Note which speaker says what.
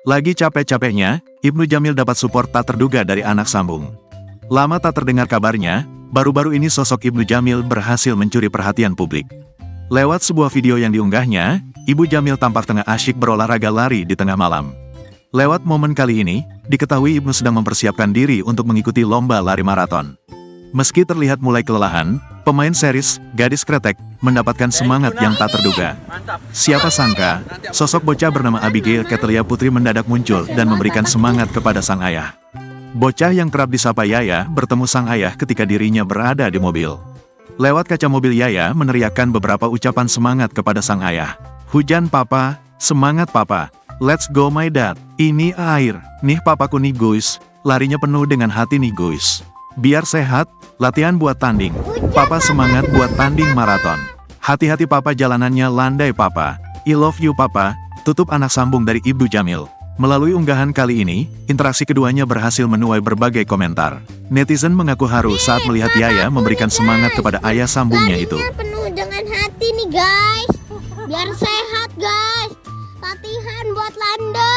Speaker 1: Lagi capek-capeknya, Ibnu Jamil dapat support tak terduga dari anak sambung. Lama tak terdengar kabarnya, baru-baru ini sosok Ibnu Jamil berhasil mencuri perhatian publik. Lewat sebuah video yang diunggahnya, Ibu Jamil tampak tengah asyik berolahraga lari di tengah malam. Lewat momen kali ini, diketahui Ibnu sedang mempersiapkan diri untuk mengikuti lomba lari maraton. Meski terlihat mulai kelelahan, pemain series Gadis Kretek mendapatkan semangat yang tak terduga. Siapa sangka, sosok bocah bernama Abigail Ketelia Putri mendadak muncul dan memberikan semangat kepada sang ayah. Bocah yang kerap disapa Yaya bertemu sang ayah ketika dirinya berada di mobil. Lewat kaca mobil Yaya meneriakkan beberapa ucapan semangat kepada sang ayah. Hujan papa, semangat papa, let's go my dad, ini air, nih papaku nih guys, larinya penuh dengan hati nih guys. Biar sehat, latihan buat tanding. Papa semangat buat tanding maraton. Hati-hati papa jalanannya landai papa. I love you papa, tutup anak sambung dari Ibnu Jamil. Melalui unggahan kali ini, interaksi keduanya berhasil menuai berbagai komentar. Netizen mengaku haru saat melihat Yaya memberikan semangat kepada ayah sambungnya itu.
Speaker 2: Larinya penuh dengan hati nih guys. Biar sehat guys. Latihan buat landai.